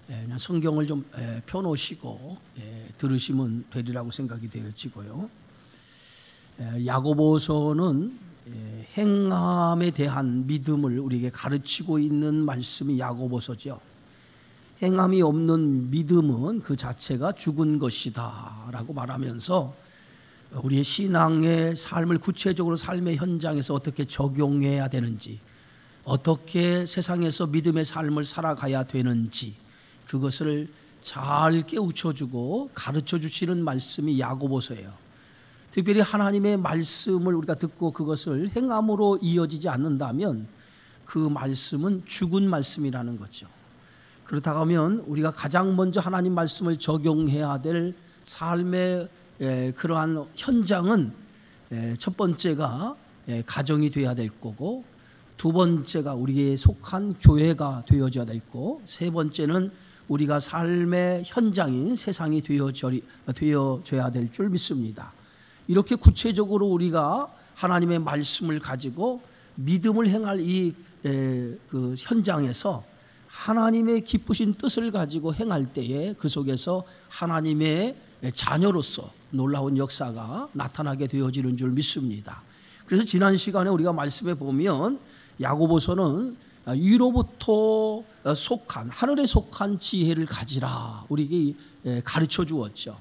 그냥 성경을 좀 펴놓으시고 들으시면 되리라고 생각이 되어지고요. 야고보서는 행함에 대한 믿음을 우리에게 가르치고 있는 말씀이 야고보서죠. 행함이 없는 믿음은 그 자체가 죽은 것이다 라고 말하면서 우리의 신앙의 삶을 구체적으로 삶의 현장에서 어떻게 적용해야 되는지, 어떻게 세상에서 믿음의 삶을 살아가야 되는지 그것을 잘 깨우쳐주고 가르쳐 주시는 말씀이 야고보서예요. 특별히 하나님의 말씀을 우리가 듣고 그것을 행함으로 이어지지 않는다면 그 말씀은 죽은 말씀이라는 거죠. 그렇다고 하면 우리가 가장 먼저 하나님 말씀을 적용해야 될 삶의 그러한 현장은 첫 번째가 가정이 되어야 될 거고, 두 번째가 우리에 속한 교회가 되어져야 될 거고, 세 번째는 우리가 삶의 현장인 세상이 되어져야 될 줄 믿습니다. 이렇게 구체적으로 우리가 하나님의 말씀을 가지고 믿음을 행할 그 현장에서 하나님의 기쁘신 뜻을 가지고 행할 때에 그 속에서 하나님의 자녀로서 놀라운 역사가 나타나게 되어지는 줄 믿습니다. 그래서 지난 시간에 우리가 말씀해 보면 야고보서는 위로부터 속한, 하늘에 속한 지혜를 가지라 우리에게 가르쳐 주었죠.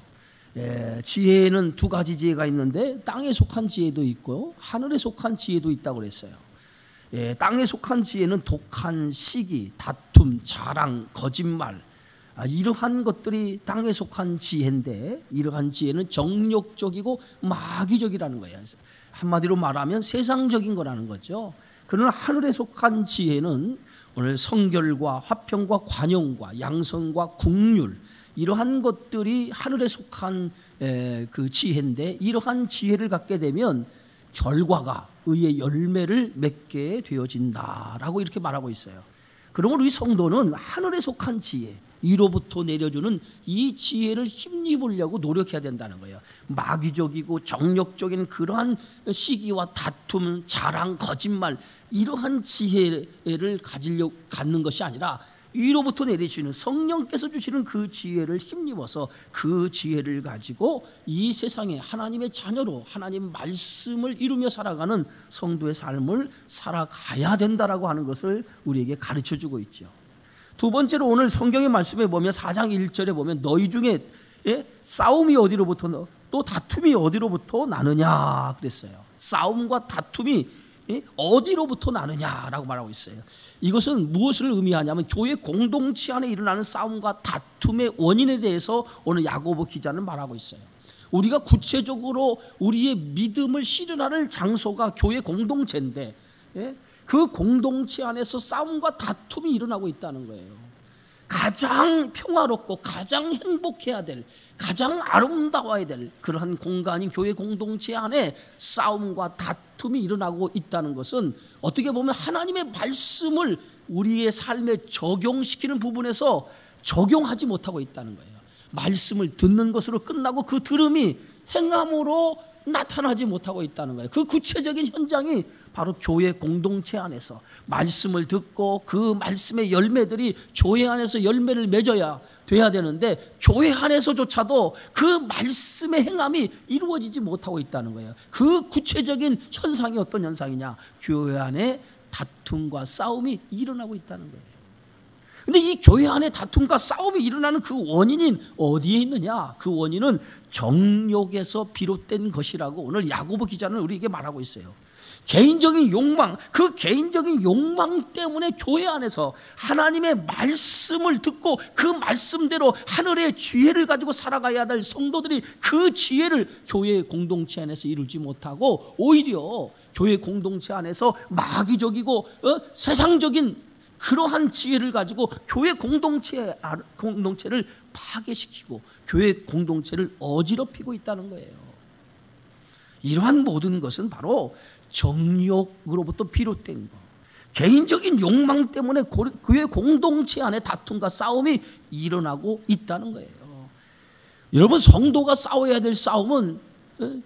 지혜는 두 가지 지혜가 있는데 땅에 속한 지혜도 있고 하늘에 속한 지혜도 있다고 그랬어요. 땅에 속한 지혜는 독한 시기, 다툼, 자랑, 거짓말, 이러한 것들이 땅에 속한 지혜인데, 이러한 지혜는 정욕적이고 마귀적이라는 거예요. 한마디로 말하면 세상적인 거라는 거죠. 그러나 하늘에 속한 지혜는 오늘 성결과 화평과 관용과 양선과 국률, 이러한 것들이 하늘에 속한 그 지혜인데, 이러한 지혜를 갖게 되면 결과가 의의 열매를 맺게 되어진다라고 이렇게 말하고 있어요. 그러면 우리 성도는 하늘에 속한 지혜, 위로부터 내려주는 이 지혜를 힘입으려고 노력해야 된다는 거예요. 마귀적이고 정욕적인 그러한 시기와 다툼, 자랑, 거짓말, 이러한 지혜를 갖는 것이 아니라 위로부터 내리시는 성령께서 주시는 그 지혜를 힘입어서 그 지혜를 가지고 이 세상에 하나님의 자녀로 하나님 말씀을 이루며 살아가는 성도의 삶을 살아가야 된다라고 하는 것을 우리에게 가르쳐주고 있죠. 두 번째로 오늘 성경의 말씀에 보면 4장 1절에 보면 너희 중에 싸움이 어디로부터 또 다툼이 어디로부터 나느냐 그랬어요. 싸움과 다툼이 어디로부터 나느냐라고 말하고 있어요. 이것은 무엇을 의미하냐면 교회 공동체 안에 일어나는 싸움과 다툼의 원인에 대해서 오늘 야고보 기자는 말하고 있어요. 우리가 구체적으로 우리의 믿음을 실현하는 장소가 교회 공동체인데 그 공동체 안에서 싸움과 다툼이 일어나고 있다는 거예요. 가장 평화롭고 가장 행복해야 될, 가장 아름다워야 될 그러한 공간인 교회 공동체 안에 싸움과 다툼이 일어나고 있다는 것은 어떻게 보면 하나님의 말씀을 우리의 삶에 적용시키는 부분에서 적용하지 못하고 있다는 거예요. 말씀을 듣는 것으로 끝나고 그 들음이 행함으로 나타나지 못하고 있다는 거예요. 그 구체적인 현장이 바로 교회 공동체 안에서 말씀을 듣고 그 말씀의 열매들이 교회 안에서 열매를 맺어야 돼야 되는데 교회 안에서조차도 그 말씀의 행함이 이루어지지 못하고 있다는 거예요. 그 구체적인 현상이 어떤 현상이냐? 교회 안에 다툼과 싸움이 일어나고 있다는 거예요. 근데 이 교회 안에 다툼과 싸움이 일어나는 그 원인이 어디에 있느냐? 그 원인은 정욕에서 비롯된 것이라고 오늘 야고보 기자는 우리에게 말하고 있어요. 개인적인 욕망, 그 개인적인 욕망 때문에 교회 안에서 하나님의 말씀을 듣고 그 말씀대로 하늘의 지혜를 가지고 살아가야 될 성도들이 그 지혜를 교회 공동체 안에서 이루지 못하고 오히려 교회 공동체 안에서 마귀적이고 세상적인 그러한 지혜를 가지고 교회 공동체를 파괴시키고 교회 공동체를 어지럽히고 있다는 거예요. 이러한 모든 것은 바로 정욕으로부터 비롯된 것, 개인적인 욕망 때문에 교회 공동체 안에 다툼과 싸움이 일어나고 있다는 거예요. 여러분, 성도가 싸워야 될 싸움은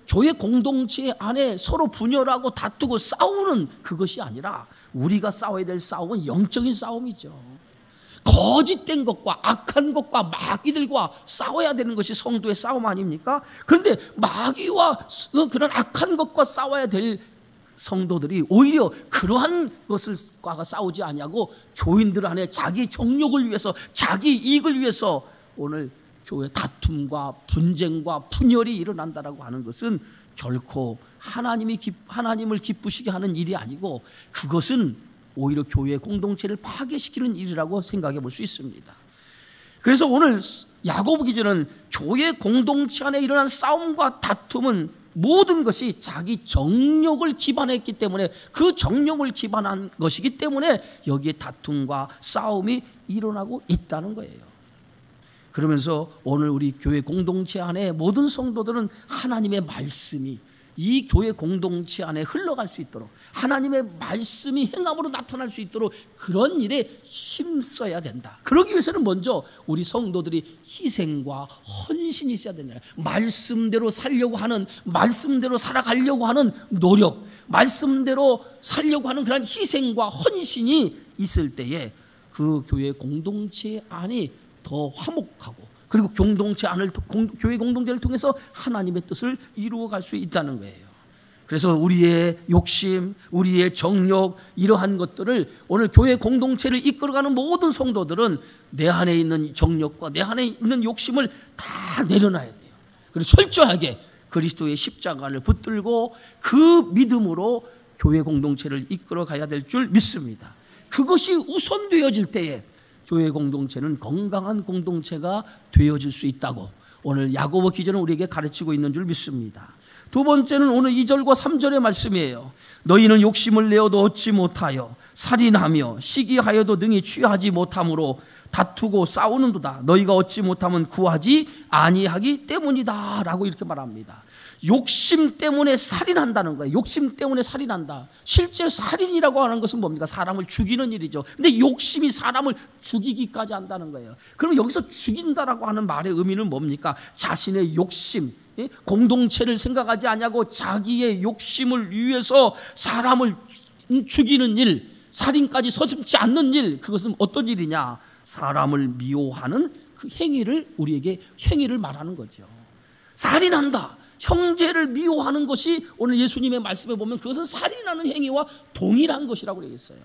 교회 공동체 안에 서로 분열하고 다투고 싸우는 그것이 아니라 우리가 싸워야 될 싸움은 영적인 싸움이죠. 거짓된 것과 악한 것과 마귀들과 싸워야 되는 것이 성도의 싸움 아닙니까? 그런데 마귀와 그런 악한 것과 싸워야 될 성도들이 오히려 그러한 것을과 싸우지 아니하고 교인들 안에 자기 정욕을 위해서, 자기 이익을 위해서 오늘 교회 다툼과 분쟁과 분열이 일어난다라고 하는 것은 결코 하나님을 기쁘시게 하는 일이 아니고, 그것은 오히려 교회 공동체를 파괴시키는 일이라고 생각해 볼 수 있습니다. 그래서 오늘 야고보 기자는 교회 공동체 안에 일어난 싸움과 다툼은 모든 것이 자기 정욕을 기반했기 때문에, 그 정욕을 기반한 것이기 때문에 여기에 다툼과 싸움이 일어나고 있다는 거예요. 그러면서 오늘 우리 교회 공동체 안에 모든 성도들은 하나님의 말씀이 이 교회 공동체 안에 흘러갈 수 있도록, 하나님의 말씀이 행함으로 나타날 수 있도록 그런 일에 힘써야 된다. 그러기 위해서는 먼저 우리 성도들이 희생과 헌신이 있어야 된다. 말씀대로 살려고 하는, 말씀대로 살아가려고 하는 노력, 말씀대로 살려고 하는 그런 희생과 헌신이 있을 때에 그 교회 공동체 안이 더 화목하고, 그리고 교회 공동체를 통해서 하나님의 뜻을 이루어갈 수 있다는 거예요. 그래서 우리의 욕심, 우리의 정욕, 이러한 것들을 오늘 교회 공동체를 이끌어가는 모든 성도들은 내 안에 있는 정욕과 내 안에 있는 욕심을 다 내려놔야 돼요. 그리고 철저하게 그리스도의 십자가를 붙들고 그 믿음으로 교회 공동체를 이끌어가야 될 줄 믿습니다. 그것이 우선되어질 때에 교회 공동체는 건강한 공동체가 되어질 수 있다고 오늘 야고보 기자는 우리에게 가르치고 있는 줄 믿습니다. 두 번째는 오늘 2절과 3절의 말씀이에요. 너희는 욕심을 내어도 얻지 못하여 살인하며 시기하여도 능히 취하지 못함으로 다투고 싸우는도다. 너희가 얻지 못하면 구하지 아니하기 때문이다 라고 이렇게 말합니다. 욕심 때문에 살인한다는 거예요. 욕심 때문에 살인한다. 실제 살인이라고 하는 것은 뭡니까? 사람을 죽이는 일이죠. 근데 욕심이 사람을 죽이기까지 한다는 거예요. 그럼 여기서 죽인다라고 하는 말의 의미는 뭡니까? 자신의 욕심, 공동체를 생각하지 아니하고 자기의 욕심을 위해서 사람을 죽이는 일, 살인까지 서슴지 않는 일, 그것은 어떤 일이냐? 사람을 미워하는 그 행위를, 우리에게 행위를 말하는 거죠. 살인한다, 형제를 미워하는 것이 오늘 예수님의 말씀에 보면 그것은 살인하는 행위와 동일한 것이라고 얘기했어요.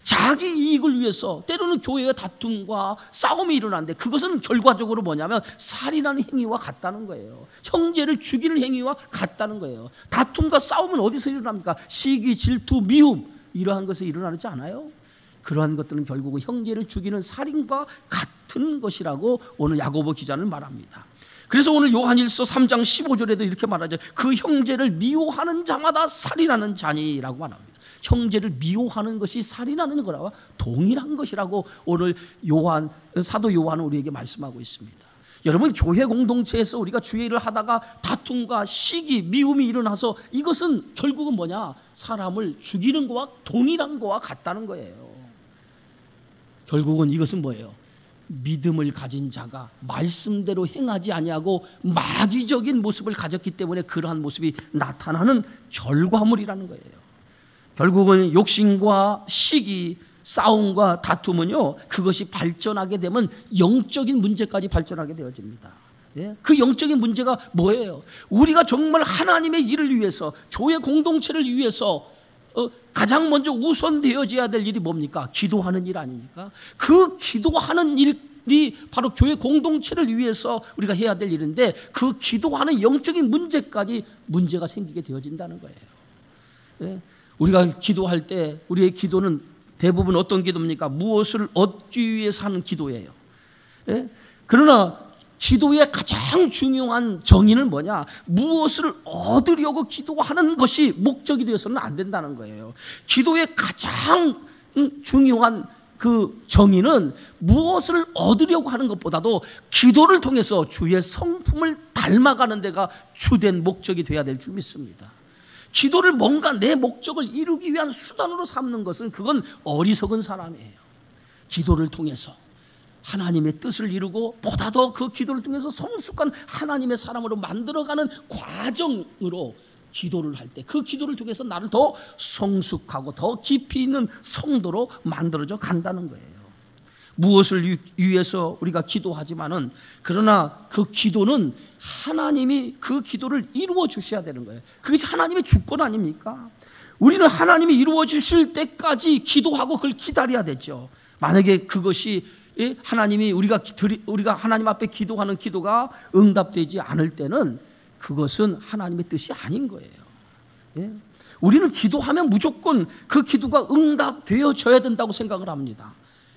자기 이익을 위해서 때로는 교회의 다툼과 싸움이 일어나는데 그것은 결과적으로 뭐냐면 살인하는 행위와 같다는 거예요. 형제를 죽이는 행위와 같다는 거예요. 다툼과 싸움은 어디서 일어납니까? 시기, 질투, 미움, 이러한 것에 일어나지 않아요? 그러한 것들은 결국은 형제를 죽이는 살인과 같은 것이라고 오늘 야고보 기자는 말합니다. 그래서 오늘 요한일서 3장 15절에도 이렇게 말하죠. 그 형제를 미워하는 자마다 살인하는 자니라고 말합니다. 형제를 미워하는 것이 살인하는 거라고 동일한 것이라고 오늘 사도 요한은 우리에게 말씀하고 있습니다. 여러분, 교회 공동체에서 우리가 주의 일을 하다가 다툼과 시기, 미움이 일어나서 이것은 결국은 뭐냐? 사람을 죽이는 거와 동일한 거와 같다는 거예요. 결국은 이것은 뭐예요? 믿음을 가진 자가 말씀대로 행하지 아니하고 마귀적인 모습을 가졌기 때문에 그러한 모습이 나타나는 결과물이라는 거예요. 결국은 욕심과 시기, 싸움과 다툼은요, 그것이 발전하게 되면 영적인 문제까지 발전하게 되어집니다. 그 영적인 문제가 뭐예요? 우리가 정말 하나님의 일을 위해서, 교회 공동체를 위해서 가장 먼저 우선되어져야 될 일이 뭡니까? 기도하는 일 아닙니까? 그 기도하는 일이 바로 교회 공동체를 위해서 우리가 해야 될 일인데, 그 기도하는 영적인 문제까지 문제가 생기게 되어진다는 거예요. 우리가 기도할 때 우리의 기도는 대부분 어떤 기도입니까? 무엇을 얻기 위해서 하는 기도예요. 그러나 기도의 가장 중요한 정의는 뭐냐? 무엇을 얻으려고 기도하는 것이 목적이 되어서는 안 된다는 거예요. 기도의 가장 중요한 그 정의는 무엇을 얻으려고 하는 것보다도 기도를 통해서 주의 성품을 닮아가는 데가 주된 목적이 되어야 될 줄 믿습니다. 기도를 뭔가 내 목적을 이루기 위한 수단으로 삼는 것은 그건 어리석은 사람이에요. 기도를 통해서 하나님의 뜻을 이루고 보다 더 그 기도를 통해서 성숙한 하나님의 사람으로 만들어가는 과정으로 기도를 할 때, 그 기도를 통해서 나를 더 성숙하고 더 깊이 있는 성도로 만들어져 간다는 거예요. 무엇을 위해서 우리가 기도하지만은 그러나 그 기도는 하나님이 그 기도를 이루어 주셔야 되는 거예요. 그것이 하나님의 주권 아닙니까? 우리는 하나님이 이루어 주실 때까지 기도하고 그걸 기다려야 되죠. 만약에 그것이 하나님이 우리가 하나님 앞에 기도하는 기도가 응답되지 않을 때는 그것은 하나님의 뜻이 아닌 거예요. 예? 우리는 기도하면 무조건 그 기도가 응답되어져야 된다고 생각을 합니다.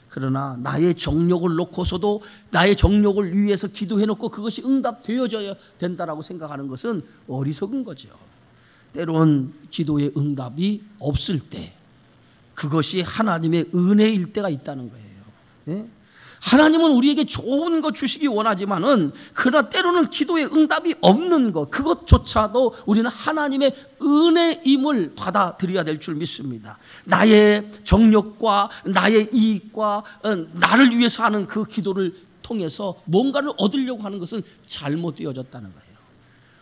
그러나 나의 정욕을 놓고서도 나의 정욕을 위해서 기도해놓고 그것이 응답되어져야 된다라고 생각하는 것은 어리석은 거죠. 때론 기도의 응답이 없을 때 그것이 하나님의 은혜일 때가 있다는 거예요. 예? 하나님은 우리에게 좋은 것 주시기 원하지만은 그러나 때로는 기도의 응답이 없는 것, 그것조차도 우리는 하나님의 은혜임을 받아들여야 될 줄 믿습니다. 나의 정욕과 나의 이익과 나를 위해서 하는 그 기도를 통해서 뭔가를 얻으려고 하는 것은 잘못되어졌다는 거예요.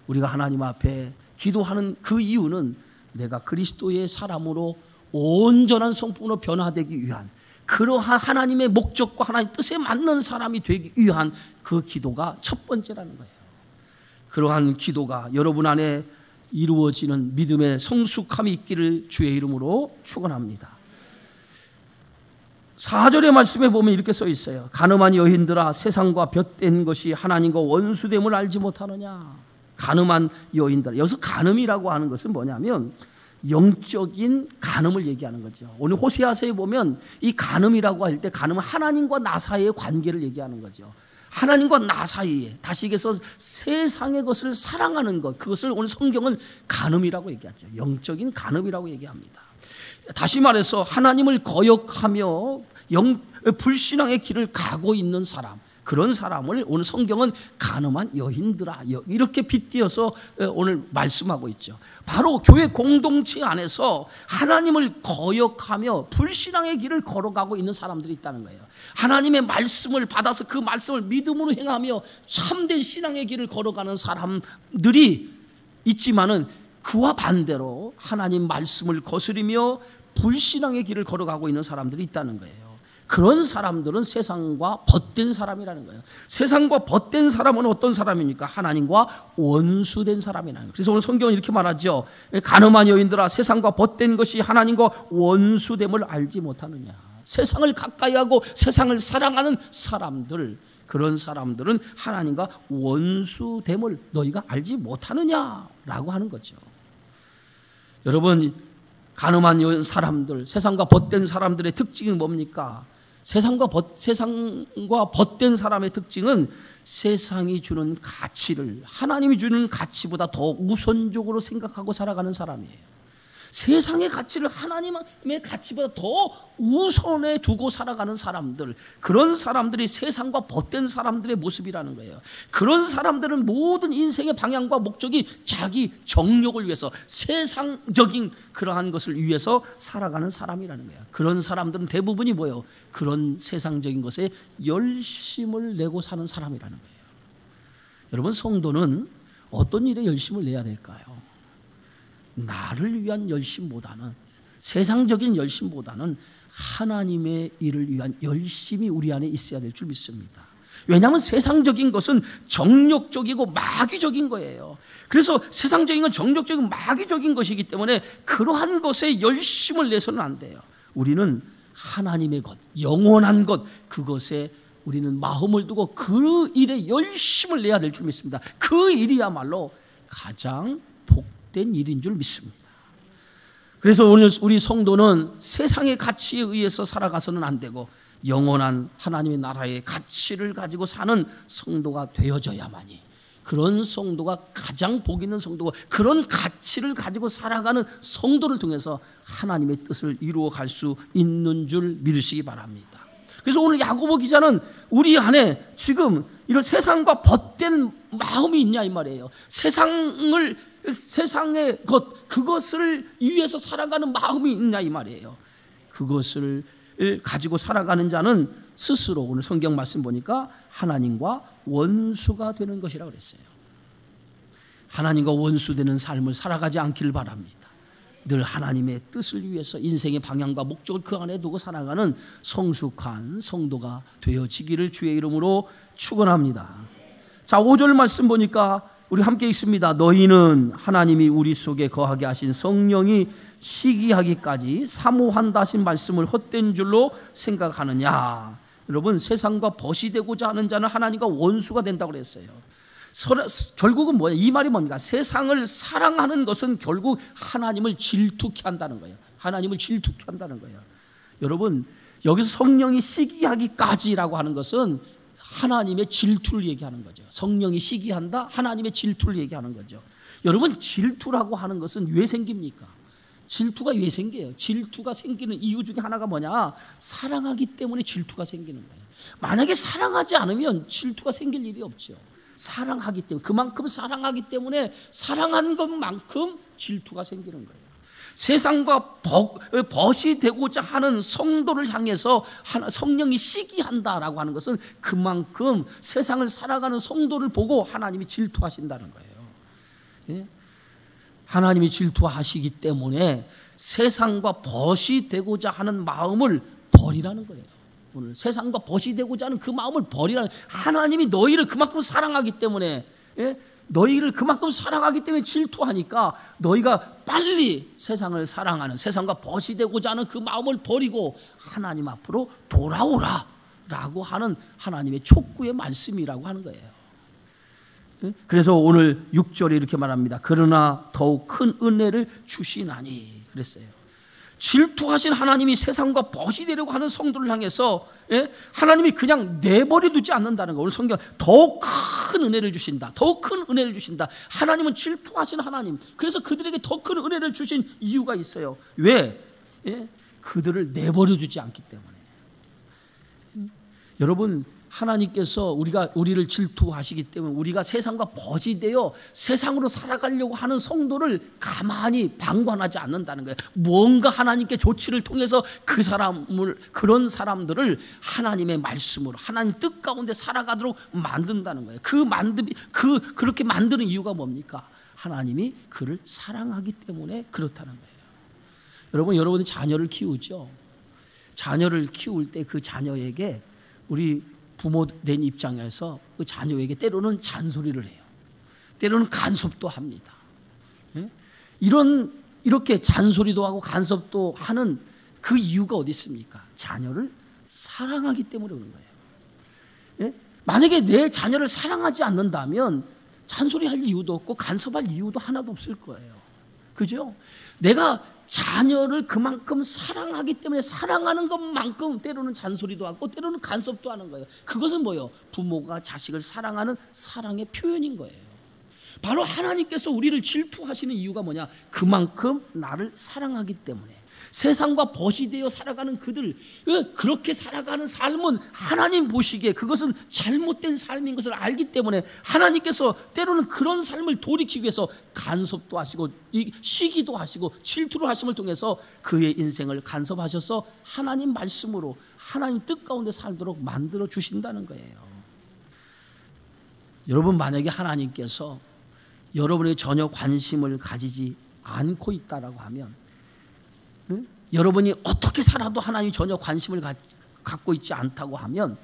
우리가 하나님 앞에 기도하는 그 이유는 내가 그리스도의 사람으로 온전한 성품으로 변화되기 위한, 그러한 하나님의 목적과 하나님의 뜻에 맞는 사람이 되기 위한 그 기도가 첫 번째라는 거예요. 그러한 기도가 여러분 안에 이루어지는 믿음의 성숙함이 있기를 주의 이름으로 축원합니다. 4절의 말씀에 보면 이렇게 써 있어요. 가늠한 여인들아, 세상과 볕된 것이 하나님과 원수됨을 알지 못하느냐. 가늠한 여인들, 여기서 가늠이라고 하는 것은 뭐냐면 영적인 간음을 얘기하는 거죠. 오늘 호세아서에 보면 이 간음이라고 할 때 간음은 하나님과 나 사이의 관계를 얘기하는 거죠. 하나님과 나 사이에, 다시 얘기해서 세상의 것을 사랑하는 것, 그것을 오늘 성경은 간음이라고 얘기하죠. 영적인 간음이라고 얘기합니다. 다시 말해서 하나님을 거역하며 불신앙의 길을 가고 있는 사람, 그런 사람을 오늘 성경은 간음한 여인들아 이렇게 빗대어서 오늘 말씀하고 있죠. 바로 교회 공동체 안에서 하나님을 거역하며 불신앙의 길을 걸어가고 있는 사람들이 있다는 거예요. 하나님의 말씀을 받아서 그 말씀을 믿음으로 행하며 참된 신앙의 길을 걸어가는 사람들이 있지만은 그와 반대로 하나님 말씀을 거스리며 불신앙의 길을 걸어가고 있는 사람들이 있다는 거예요. 그런 사람들은 세상과 벗된 사람이라는 거예요. 세상과 벗된 사람은 어떤 사람입니까? 하나님과 원수된 사람이라는 거예요. 그래서 오늘 성경은 이렇게 말하죠. 간음한 여인들아, 세상과 벗된 것이 하나님과 원수됨을 알지 못하느냐. 세상을 가까이하고 세상을 사랑하는 사람들, 그런 사람들은 하나님과 원수됨을 너희가 알지 못하느냐라고 하는 거죠. 여러분, 간음한 사람들, 세상과 벗된 사람들의 특징이 뭡니까? 세상과 벗된 사람의 특징은 세상이 주는 가치를 하나님이 주는 가치보다 더 우선적으로 생각하고 살아가는 사람이에요. 세상의 가치를 하나님의 가치보다 더 우선에 두고 살아가는 사람들, 그런 사람들이 세상과 벗된 사람들의 모습이라는 거예요. 그런 사람들은 모든 인생의 방향과 목적이 자기 정욕을 위해서, 세상적인 그러한 것을 위해서 살아가는 사람이라는 거예요. 그런 사람들은 대부분이 뭐예요? 그런 세상적인 것에 열심을 내고 사는 사람이라는 거예요. 여러분, 성도는 어떤 일에 열심을 내야 될까요? 나를 위한 열심보다는, 세상적인 열심보다는 하나님의 일을 위한 열심이 우리 안에 있어야 될 줄 믿습니다. 왜냐하면 세상적인 것은 정욕적이고 마귀적인 거예요. 그래서 세상적인 건 정욕적이고 마귀적인 것이기 때문에 그러한 것에 열심을 내서는 안 돼요. 우리는 하나님의 것, 영원한 것, 그것에 우리는 마음을 두고 그 일에 열심을 내야 될 줄 믿습니다. 그 일이야말로 가장 복된 일인 줄 믿습니다. 그래서 오늘 우리 성도는 세상의 가치에 의해서 살아가서는 안 되고 영원한 하나님의 나라의 가치를 가지고 사는 성도가 되어져야만이, 그런 성도가 가장 복 있는 성도고, 그런 가치를 가지고 살아가는 성도를 통해서 하나님의 뜻을 이루어갈 수 있는 줄 믿으시기 바랍니다. 그래서 오늘 야고보 기자는 우리 안에 지금 이런 세상과 벗된 마음이 있냐 이 말이에요. 세상의 것, 그것을 위해서 살아가는 마음이 있냐 이 말이에요. 그것을 가지고 살아가는 자는 스스로, 오늘 성경 말씀 보니까 하나님과 원수가 되는 것이라고 그랬어요. 하나님과 원수되는 삶을 살아가지 않기를 바랍니다. 늘 하나님의 뜻을 위해서 인생의 방향과 목적을 그 안에 두고 살아가는 성숙한 성도가 되어지기를 주의 이름으로 축원합니다. 자, 5절 말씀 보니까 우리 함께 읽습니다. 너희는 하나님이 우리 속에 거하게 하신 성령이 시기하기까지 사모한다 하신 말씀을 헛된 줄로 생각하느냐. 여러분, 세상과 벗이 되고자 하는 자는 하나님과 원수가 된다고 그랬어요. 결국은 뭐예요? 이 말이 뭡니까? 세상을 사랑하는 것은 결국 하나님을 질투케 한다는 거예요. 하나님을 질투케 한다는 거예요. 여러분, 여기서 성령이 시기하기까지라고 하는 것은 하나님의 질투를 얘기하는 거죠. 성령이 시기한다? 하나님의 질투를 얘기하는 거죠. 여러분, 질투라고 하는 것은 왜 생깁니까? 질투가 왜 생겨요? 질투가 생기는 이유 중에 하나가 뭐냐? 사랑하기 때문에 질투가 생기는 거예요. 만약에 사랑하지 않으면 질투가 생길 일이 없죠. 사랑하기 때문에, 그만큼 사랑하기 때문에 사랑한 것만큼 질투가 생기는 거예요. 세상과 벗이 되고자 하는 성도를 향해서 성령이 시기한다라고 하는 것은 그만큼 세상을 살아가는 성도를 보고 하나님이 질투하신다는 거예요. 하나님이 질투하시기 때문에 세상과 벗이 되고자 하는 마음을 버리라는 거예요. 오늘 세상과 벗이 되고자 하는 그 마음을 버리라는, 하나님이 너희를 그만큼 사랑하기 때문에, 너희를 그만큼 사랑하기 때문에 질투하니까 너희가 빨리 세상을 사랑하는, 세상과 벗이 되고자 하는 그 마음을 버리고 하나님 앞으로 돌아오라 라고 하는 하나님의 촉구의 말씀이라고 하는 거예요. 그래서 오늘 6절에 이렇게 말합니다. 그러나 더욱 큰 은혜를 주시나니 그랬어요. 질투하신 하나님이 세상과 벗이 되려고 하는 성도를 향해서 하나님이 그냥 내버려 두지 않는다는 거. 오늘 성경 더욱 큰 은혜를 주신다. 더욱 큰 은혜를 주신다. 하나님은 질투하신 하나님. 그래서 그들에게 더 큰 은혜를 주신 이유가 있어요. 왜? 그들을 내버려 두지 않기 때문에. 여러분, 하나님께서 우리를 질투하시기 때문에 우리가 세상과 벗이 되어 세상으로 살아가려고 하는 성도를 가만히 방관하지 않는다는 거예요. 뭔가 하나님께 조치를 통해서 그런 사람들을 하나님의 말씀으로 하나님 뜻 가운데 살아가도록 만든다는 거예요. 그렇게 만드는 이유가 뭡니까? 하나님이 그를 사랑하기 때문에 그렇다는 거예요. 여러분이 자녀를 키우죠. 자녀를 키울 때 그 자녀에게 우리 부모된 입장에서 그 자녀에게 때로는 잔소리를 해요. 때로는 간섭도 합니다. 이렇게 잔소리도 하고 간섭도 하는 그 이유가 어디 있습니까? 자녀를 사랑하기 때문에 그런 거예요. 만약에 내 자녀를 사랑하지 않는다면 잔소리할 이유도 없고 간섭할 이유도 하나도 없을 거예요. 그죠? 내가 자녀를 그만큼 사랑하기 때문에 사랑하는 것만큼 때로는 잔소리도 하고 때로는 간섭도 하는 거예요. 그것은 뭐예요? 부모가 자식을 사랑하는 사랑의 표현인 거예요. 바로 하나님께서 우리를 질투하시는 이유가 뭐냐? 그만큼 나를 사랑하기 때문에. 세상과 벗이 되어 살아가는 그들, 그렇게 살아가는 삶은 하나님 보시기에 그것은 잘못된 삶인 것을 알기 때문에 하나님께서 때로는 그런 삶을 돌이키기 위해서 간섭도 하시고 시기도 하시고 질투를 하심을 통해서 그의 인생을 간섭하셔서 하나님 말씀으로 하나님 뜻 가운데 살도록 만들어 주신다는 거예요. 여러분, 만약에 하나님께서 여러분의 전혀 관심을 가지지 않고 있다라고 하면, 여러분이 어떻게 살아도 하나님이 전혀 관심을 갖고 있지 않다고 하면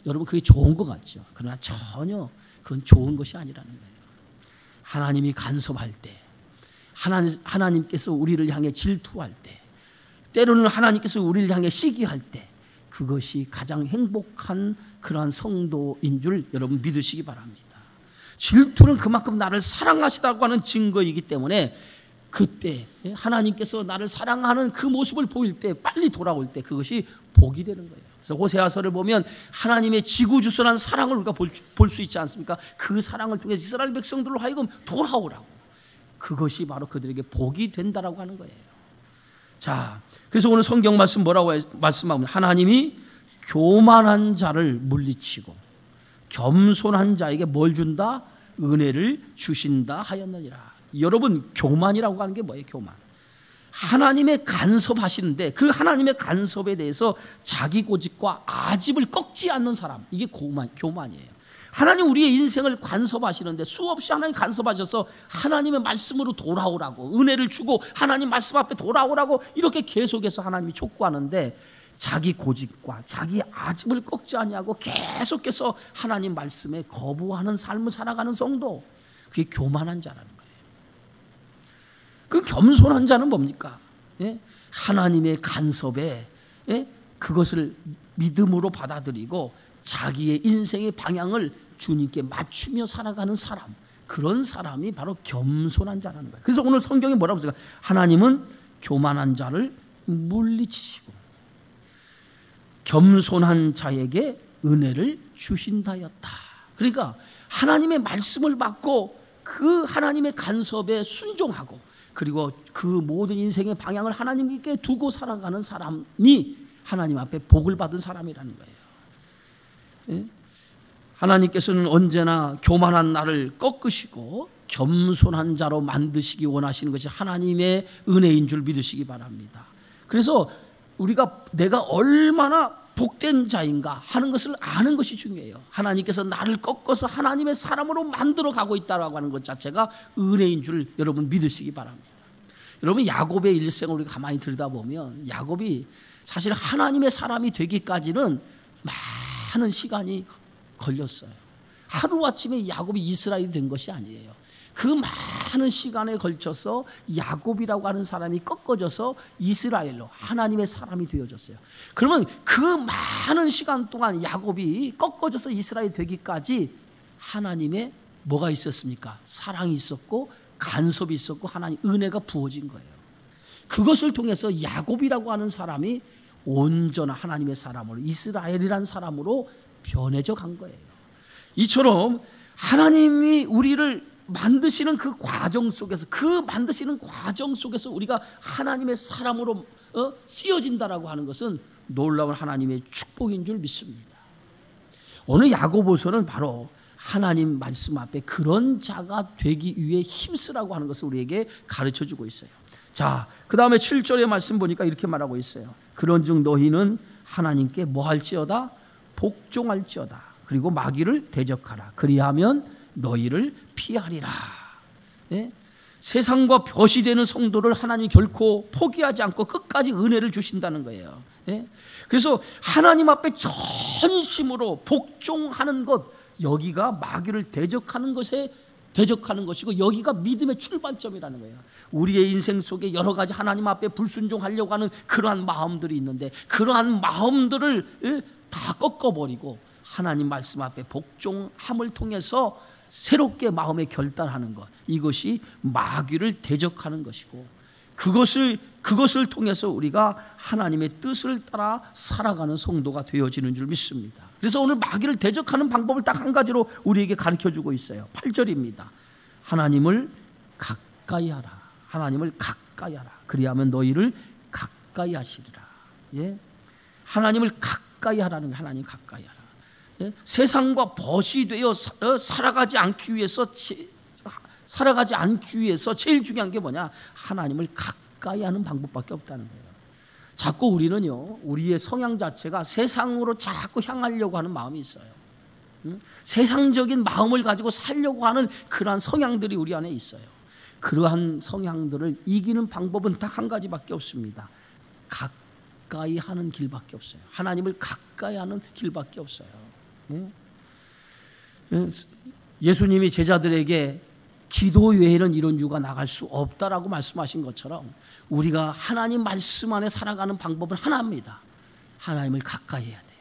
여러분 그게 좋은 것 같죠. 그러나 전혀 그건 좋은 것이 아니라는 거예요. 하나님이 간섭할 때, 하나님께서 우리를 향해 질투할 때, 때로는 하나님께서 우리를 향해 시기할 때, 그것이 가장 행복한 그러한 성도인 줄 여러분 믿으시기 바랍니다. 질투는 그만큼 나를 사랑하시다고 하는 증거이기 때문에 그때 하나님께서 나를 사랑하는 그 모습을 보일 때, 빨리 돌아올 때 그것이 복이 되는 거예요. 그래서 호세아서를 보면 하나님의 지구주선한 사랑을 우리가 볼 수 있지 않습니까? 그 사랑을 통해 이스라엘 백성들로 하여금 돌아오라고, 그것이 바로 그들에게 복이 된다라고 하는 거예요. 자, 그래서 오늘 성경 말씀 뭐라고 말씀하면, 하나님이 교만한 자를 물리치고 겸손한 자에게 뭘 준다? 은혜를 주신다 하였느니라. 여러분, 교만이라고 하는 게 뭐예요? 교만. 하나님의 간섭하시는데 그 하나님의 간섭에 대해서 자기 고집과 아집을 꺾지 않는 사람, 이게 교만이에요. 하나님 우리의 인생을 간섭하시는데 수없이 하나님 간섭하셔서 하나님의 말씀으로 돌아오라고, 은혜를 주고 하나님 말씀 앞에 돌아오라고 이렇게 계속해서 하나님이 촉구하는데, 자기 고집과 자기 아집을 꺾지 아니하고 계속해서 하나님 말씀에 거부하는 삶을 살아가는 성도, 그게 교만한 자라는 거예요. 그 겸손한 자는 뭡니까? 예? 하나님의 간섭에 그것을 믿음으로 받아들이고 자기의 인생의 방향을 주님께 맞추며 살아가는 사람, 그런 사람이 바로 겸손한 자라는 거예요. 그래서 오늘 성경이 뭐라고 써요? 하나님은 교만한 자를 물리치시고 겸손한 자에게 은혜를 주신다였다. 그러니까 하나님의 말씀을 받고 그 하나님의 간섭에 순종하고, 그리고 그 모든 인생의 방향을 하나님께 두고 살아가는 사람이 하나님 앞에 복을 받은 사람이라는 거예요. 하나님께서는 언제나 교만한 나를 꺾으시고 겸손한 자로 만드시기 원하시는 것이 하나님의 은혜인 줄 믿으시기 바랍니다. 그래서 우리가 내가 얼마나 복된 자인가 하는 것을 아는 것이 중요해요. 하나님께서 나를 꺾어서 하나님의 사람으로 만들어 가고 있다고 하는 것 자체가 은혜인 줄 여러분 믿으시기 바랍니다. 여러분, 야곱의 일생을 우리가 가만히 들여다보면 야곱이 사실 하나님의 사람이 되기까지는 많은 시간이 걸렸어요. 하루아침에 야곱이 이스라엘이 된 것이 아니에요. 그 많은 시간에 걸쳐서 야곱이라고 하는 사람이 꺾어져서 이스라엘로 하나님의 사람이 되어졌어요. 그러면 그 많은 시간 동안 야곱이 꺾어져서 이스라엘이 되기까지 하나님의 뭐가 있었습니까? 사랑이 있었고 간섭이 있었고 하나님 은혜가 부어진 거예요. 그것을 통해서 야곱이라고 하는 사람이 온전한 하나님의 사람으로, 이스라엘이라는 사람으로 변해져 간 거예요. 이처럼 하나님이 우리를 만드시는 그 과정 속에서, 그 만드시는 과정 속에서 우리가 하나님의 사람으로 쓰여진다라고 하는 것은 놀라운 하나님의 축복인 줄 믿습니다. 오늘 야고보서는 바로 하나님 말씀 앞에 그런 자가 되기 위해 힘쓰라고 하는 것을 우리에게 가르쳐주고 있어요. 자, 그 다음에 7절의 말씀 보니까 이렇게 말하고 있어요. 그런즉 너희는 하나님께 뭐 할지어다? 복종할지어다. 그리고 마귀를 대적하라. 그리하면 너희를 피하리라. 예? 세상과 벼시 되는 성도를 하나님 결코 포기하지 않고 끝까지 은혜를 주신다는 거예요. 예? 그래서 하나님 앞에 전심으로 복종하는 것, 여기가 마귀를 대적하는 것이고 여기가 믿음의 출발점이라는 거예요. 우리의 인생 속에 여러 가지 하나님 앞에 불순종하려고 하는 그러한 마음들이 있는데, 그러한 마음들을 다 꺾어버리고 하나님 말씀 앞에 복종함을 통해서 새롭게 마음에 결단하는 것, 이것이 마귀를 대적하는 것이고, 그것을 통해서 우리가 하나님의 뜻을 따라 살아가는 성도가 되어지는 줄 믿습니다. 그래서 오늘 마귀를 대적하는 방법을 딱 한 가지로 우리에게 가르쳐주고 있어요. 8절입니다. 하나님을 가까이 하라. 하나님을 가까이 하라. 그리하면 너희를 가까이 하시리라. 예? 하나님을 가까이 하라는 거예요. 하나님 가까이 하라. 예? 세상과 벗이 되어 살아가지 않기 위해서 제일 중요한 게 뭐냐? 하나님을 가까이 하는 방법밖에 없다는 거예요. 자꾸 우리는요, 우리의 성향 자체가 세상으로 자꾸 향하려고 하는 마음이 있어요. 세상적인 마음을 가지고 살려고 하는 그러한 성향들이 우리 안에 있어요. 그러한 성향들을 이기는 방법은 딱 한 가지밖에 없습니다. 가까이 하는 길밖에 없어요. 하나님을 가까이 하는 길밖에 없어요. 예수님이 제자들에게 기도 외에는 이런 유가 나갈 수 없다라고 말씀하신 것처럼 우리가 하나님 말씀 안에 살아가는 방법은 하나입니다. 하나님을 가까이 해야 돼요.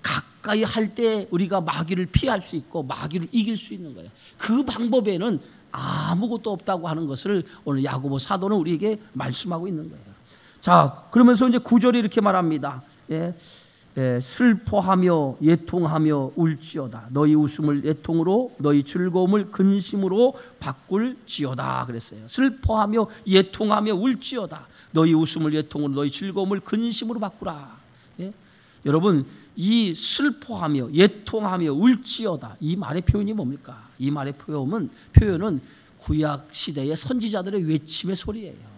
가까이 할 때 우리가 마귀를 피할 수 있고 마귀를 이길 수 있는 거예요. 그 방법에는 아무것도 없다고 하는 것을 오늘 야고보 사도는 우리에게 말씀하고 있는 거예요. 자, 그러면서 이제 9절이 이렇게 말합니다. 슬퍼하며 애통하며 울지어다. 너희 웃음을 애통으로, 너희 즐거움을 근심으로 바꿀지어다 그랬어요. 슬퍼하며 애통하며 울지어다. 너희 웃음을 애통으로, 너희 즐거움을 근심으로 바꾸라. 예? 여러분, 이 슬퍼하며 애통하며 울지어다, 이 말의 표현이 뭡니까? 이 말의 표현은 구약 시대의 선지자들의 외침의 소리예요.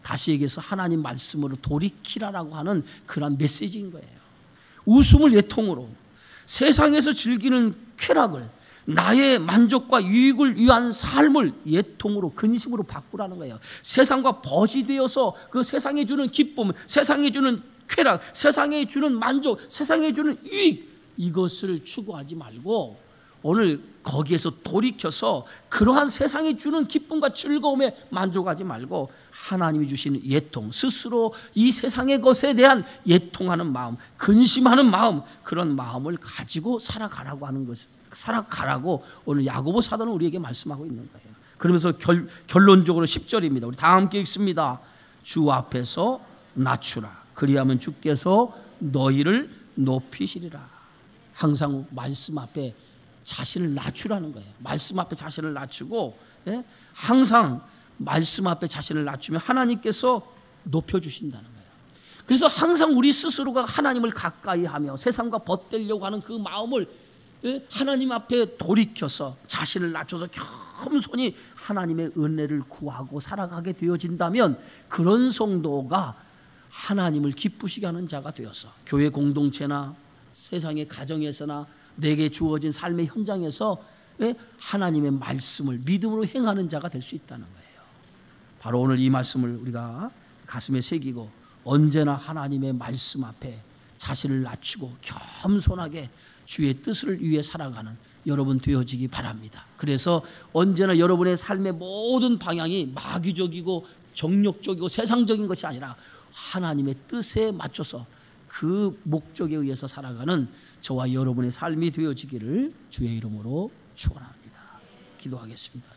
다시 얘기해서 하나님 말씀으로 돌이키라라고 하는 그런 메시지인 거예요. 웃음을 애통으로, 세상에서 즐기는 쾌락을, 나의 만족과 유익을 위한 삶을 예통으로 근심으로 바꾸라는 거예요. 세상과 벗이 되어서 그 세상에 주는 기쁨, 세상에 주는 쾌락, 세상에 주는 만족, 세상에 주는 유익, 이것을 추구하지 말고 오늘 거기에서 돌이켜서 그러한 세상이 주는 기쁨과 즐거움에 만족하지 말고 하나님이 주시는 예통, 스스로 이 세상의 것에 대한 예통하는 마음, 근심하는 마음, 그런 마음을 가지고 살아가라고 하는 것, 살아가라고 오늘 야고보 사도는 우리에게 말씀하고 있는 거예요. 그러면서 결론적으로 10절입니다. 우리 다 함께 읽습니다. 주 앞에서 낮추라. 그리하면 주께서 너희를 높이시리라. 항상 말씀 앞에 자신을 낮추라는 거예요. 말씀 앞에 자신을 낮추고, 항상 말씀 앞에 자신을 낮추면 하나님께서 높여주신다는 거예요. 그래서 항상 우리 스스로가 하나님을 가까이 하며 세상과 벗되려고 하는 그 마음을 하나님 앞에 돌이켜서 자신을 낮춰서 겸손히 하나님의 은혜를 구하고 살아가게 되어진다면 그런 성도가 하나님을 기쁘시게 하는 자가 되어서 교회 공동체나 세상의 가정에서나 내게 주어진 삶의 현장에서 하나님의 말씀을 믿음으로 행하는 자가 될 수 있다는 거예요. 바로 오늘 이 말씀을 우리가 가슴에 새기고 언제나 하나님의 말씀 앞에 자신을 낮추고 겸손하게 주의 뜻을 위해 살아가는 여러분 되어지기 바랍니다. 그래서 언제나 여러분의 삶의 모든 방향이 마귀적이고 정욕적이고 세상적인 것이 아니라 하나님의 뜻에 맞춰서 그 목적에 의해서 살아가는 저와 여러분의 삶이 되어지기를 주의 이름으로 축원합니다. 기도하겠습니다.